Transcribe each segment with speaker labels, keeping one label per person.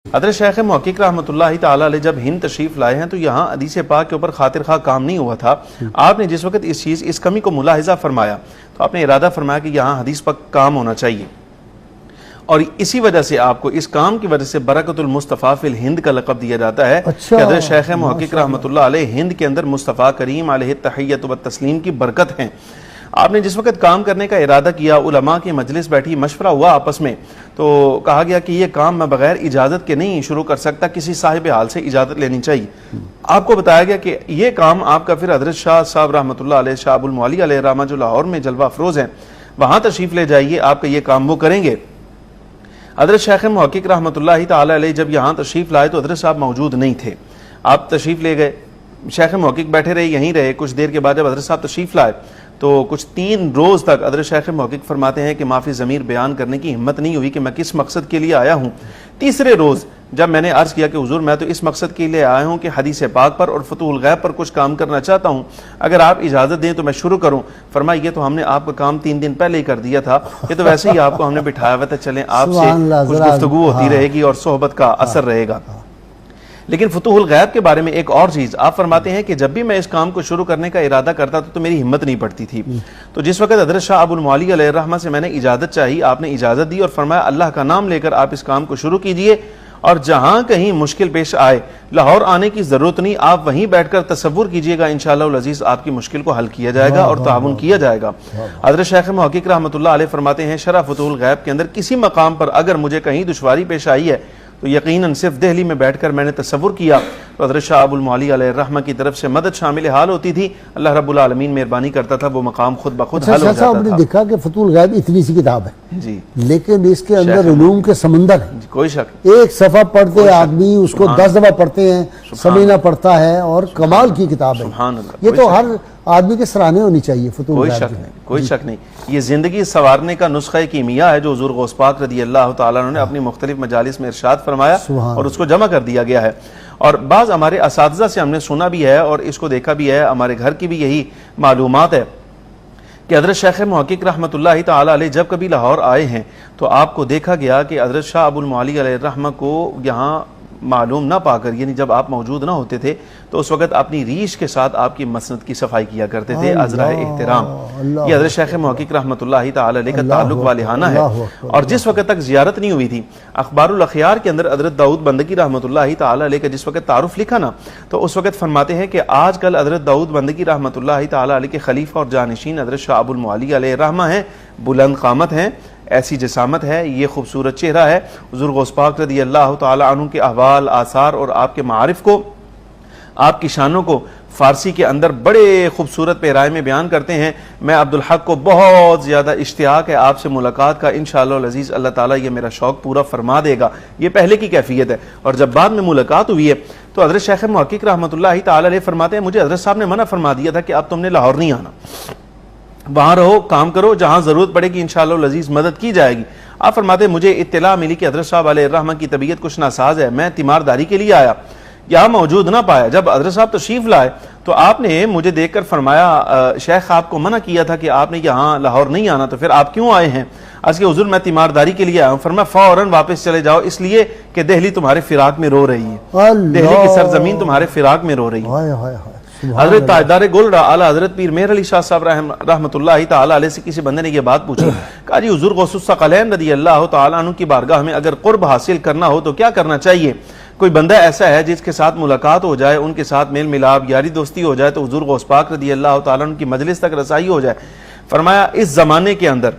Speaker 1: حضرت شیخ محقق رحمتاللہ تعالی علیہ جب ہند تشریف لائے ہیں تو یہاں حدیث پاک کے اوپر خاطر خواہ کام نہیں ہوا تھا. آپ نے جس وقت اس کمی کو ملاحظہ فرمایا تو آپ نے ارادہ فرمایا کہ یہاں حدیث پر کام ہونا چاہیے، اور اسی وجہ سے آپ کو اس کام کی وجہ سے برکت المصطفیٰ فی الہند کا لقب دیا جاتا ہے کہ حضرت شیخ محقق رحمۃ اللہ علیہ ہند کے اندر مصطفیٰ کریم علیہ التحیۃ والتسلیم کی برکت ہیں. آپ نے جس وقت کام کرنے کا ارادہ کیا، علماء کی مجلس بیٹھی، مشورہ ہوا آپس میں، تو کہا گیا کہ یہ کام میں بغیر اجازت کے نہیں شروع کر سکتا، کسی صاحب حال سے اجازت لینی چاہیے. آپ کو بتایا گیا کہ یہ کام آپ کا پھر حضرت شاہ صاحب رحمۃ اللہ علیہ، شاہ ابو المعالی علیہ رحمہ جو لاہور میں جلوہ افروز ہیں، وہاں تشریف لے جائیے، آپ کا یہ کام وہ کریں گے. حضرت شیخ محقق رحمۃ اللہ تعالی علیہ جب یہاں تشریف لائے تو حضرت صاحب موجود نہیں تھے. آپ تشریف لے گئے، شیخ محقق بیٹھے رہے، یہیں رہے. کچھ دیر کے بعد جب حضرت صاحب تشریف لائے تو کچھ 3 روز تک حضرت شیخ محقق فرماتے ہیں کہ معافی ضمیر بیان کرنے کی ہمت نہیں ہوئی کہ میں کس مقصد کے لیے آیا ہوں. تیسرے روز جب میں نے عرض کیا کہ حضور میں تو اس مقصد کے لیے آیا ہوں کہ حدیث پاک پر اور فتوح الغیب پر کچھ کام کرنا چاہتا ہوں، اگر آپ اجازت دیں تو میں شروع کروں. فرمایا یہ تو ہم نے آپ کا کام 3 دن پہلے ہی کر دیا تھا، یہ تو ویسے ہی آپ کو ہم نے بٹھایا ہوا تھا، چلیں آپ سے کچھ گفتگو ہوتی رہے گی اور صحبت کا اثر رہے گا. لیکن فتوح الغیب کے بارے میں ایک اور چیز آپ فرماتے ہیں کہ جب بھی میں اس کام کو شروع کرنے کا ارادہ کرتا تو میری ہمت نہیں پڑتی تھی. تو جس وقت حضرت شاہ ابو المعالی علیہ الرحمہ سے میں نے اجازت چاہی، آپ نے اجازت دی اور فرمایا اللہ کا نام لے کر آپ اس کام کو شروع کیجئے، اور جہاں کہیں مشکل پیش آئے لاہور آنے کی ضرورت نہیں، آپ وہیں بیٹھ کر تصور کیجئے گا، انشاءاللہ العزیز آپ کی مشکل کو حل کیا جائے گا اور تعاون کیا جائے گا. حضرت شیخ محقق رحمۃ اللہ علیہ فرماتے ہیں شرح فتوح الغیب کے اندر کسی مقام پر اگر مجھے کہیں دشواری پیش آئی ہے تو یقیناً صرف دہلی میں بیٹھ کر میں نے تصور کیا تو حضرت شاہ ابو المعالی علیہ الرحمہ کی طرف سے مدد شامل حال ہوتی تھی، اللہ رب العالمین مہربانی کرتا تھا، وہ مقام خود بخود حل ہو جاتا تھا.
Speaker 2: آپ نے دیکھا کہ فتوح الغیب اتنی سی کتاب ہے
Speaker 1: جی،
Speaker 2: لیکن اس کے اندر علوم کے سمندر ہے.
Speaker 1: کوئی شک،
Speaker 2: ایک صفحہ پڑھتے آدمی اس کو 10 دفعہ پڑھتے ہیں، سمجھنا پڑتا ہے، اور کمال کی کتاب ہے.
Speaker 1: سبحان اللہ،
Speaker 2: یہ تو ہر آدمی کے سراہنے ہونی چاہیے فتوح
Speaker 1: کوئی
Speaker 2: الغیب.
Speaker 1: شک نہیں، کوئی شک نہیں. یہ زندگی سنوارنے کا نسخہ کیمیا ہے جو حضور غوث پاک رضی اللہ تعالیٰ عنہ نے اپنی مختلف مجالس میں ارشاد فرمایا اور اس کو جمع کر دیا گیا ہے. اور بعض ہمارے اساتذہ سے ہم نے سنا بھی ہے اور اس کو دیکھا بھی ہے، ہمارے گھر کی بھی یہی معلومات ہے کہ حضرت شیخ محقق رحمۃ اللہ تعالیٰ علیہ جب کبھی لاہور آئے ہیں تو آپ کو دیکھا گیا کہ حضرت شاہ ابو المعالی علیہ الرحمہ کو یہاں معلوم نہ پا کر، یعنی جب آپ موجود نہ ہوتے تھے تو اس وقت اپنی ریش کے ساتھ آپ کی مسند کی صفائی کیا کرتے تھے عذرا احترام. یہ حضرت شیخ محقق رحمۃ اللہ تعالی علیہ کا تعلق والہانہ ہے. اور جس وقت تک زیارت نہیں ہوئی تھی، اخبار الاخیار کے اندر حضرت داؤد بندگی رحمۃ اللہ تعالی علیہ کا جس وقت تعارف لکھا نا تو اس وقت فرماتے ہیں کہ آج کل حضرت داؤد بندگی رحمۃ اللہ تعالی علیہ کے خلیفہ اور جانشین حضرت شاہ ابو المعالی علیہ الرحمہ ہیں، بلند قامت ہیں، ایسی جسامت ہے، یہ خوبصورت چہرہ ہے. حضور غوث پاک رضی اللہ تعالی عنہ کے احوال، آثار اور آپ کے معارف کو، آپ کی شانوں کو فارسی کے اندر بڑے خوبصورت پیرائے میں بیان کرتے ہیں. میں عبدالحق کو بہت زیادہ اشتیاق ہے آپ سے ملاقات کا، انشاءاللہ العزیز اللہ تعالیٰ یہ میرا شوق پورا فرما دے گا. یہ پہلے کی کیفیت ہے. اور جب بعد میں ملاقات ہوئی ہے تو حضرت شیخ محقق رحمۃ اللہ تعالی علیہ فرماتے ہیں مجھے حضرت صاحب نے منع فرما دیا تھا کہ اب تم نے لاہور نہیں آنا، وہاں رہو، کام کرو، جہاں ضرورت پڑے گی انشاءاللہ العزیز مدد کی جائے گی. آپ فرماتے ہیں مجھے اطلاع ملی کہ حضرت صاحب علیہ الرحمہ کی طبیعت کچھ ناساز ہے، میں تیمارداری کے لیے آیا، یہاں موجود نہ پایا. جب حضرت صاحب تشریف لائے تو آپ نے مجھے دیکھ کر فرمایا شیخ آپ کو منع کیا تھا کہ آپ نے یہاں لاہور نہیں آنا، تو پھر آپ کیوں آئے ہیں؟ آج کے حضور میں تیمارداری کے لیے آیا ہوں. فرمایا فوراً واپس چلے جاؤ، اس لیے کہ دہلی تمہارے فراق میں رو رہی ہے، دہلی کی سرزمین تمہارے فراق میں رو رہی ہے. حضرت تاجدار گل اعلیٰ حضرت پیر مہر علی شاہ صاحب رحمۃ اللہ تعالی علیہ سے کسی بندے نے یہ بات پوچھی، کہا جی حضور غوث الثقلین رضی اللہ تعالیٰ عنہ کی بارگاہ میں اگر قرب حاصل کرنا ہو تو کیا کرنا چاہیے؟ کوئی بندہ ایسا ہے جس کے ساتھ ملاقات ہو جائے، ان کے ساتھ میل ملاپ، یاری دوستی ہو جائے تو حضور غوث پاک رضی اللہ تعالیٰ عنہ کی مجلس تک رسائی ہو جائے. فرمایا اس زمانے کے اندر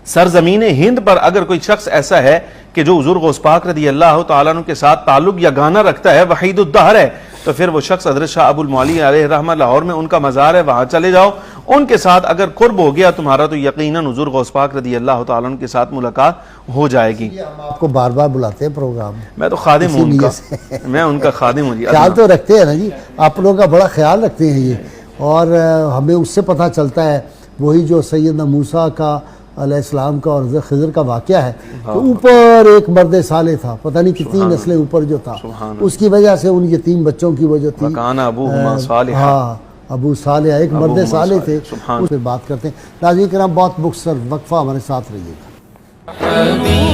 Speaker 1: سرزمین ہند پر اگر کوئی شخص ایسا ہے کہ جو حضور غوث پاک رضی اللہ تعالیٰ عنہ کے ساتھ تعلق یا گانا رکھتا ہے، وحید الدہر ہے، تو پھر وہ شخص حضرت شاہ ابو المعالی علیہ الرحمہ لاہور میں ان کا مزار ہے، وہاں چلے جاؤ. ان کے ساتھ اگر قرب ہو گیا تمہارا تو یقیناً حضور غوث پاک رضی اللہ تعالیٰ عنہ کے ساتھ ملاقات ہو جائے گی.
Speaker 2: ہم آپ کو بار بار بلاتے ہیں پروگرام
Speaker 1: میں تو خادم ہوں ان کا، میں ان کا خادم ہوں. جی
Speaker 2: خیال تو رکھتے ہیں نا جی، آپ لوگوں کا بڑا خیال رکھتے ہیں یہ، اور ہمیں اس سے پتہ چلتا ہے وہی جو سیدنا موسیٰ کا علیہ السلام کا اور خضر کا واقعہ ہے کہ اوپر ایک مرد صالح تھا، پتہ نہیں کتنی نسلیں اوپر جو تھا، اس کی وجہ سے ان یتیم بچوں کی وجہ تھی. ہاں ابو صالح ایک مرد صالح تھے. پھر بات کرتے ہیں. ناظرین کرام بہت مختصر وقفہ ہمارے ساتھ رہیے گا.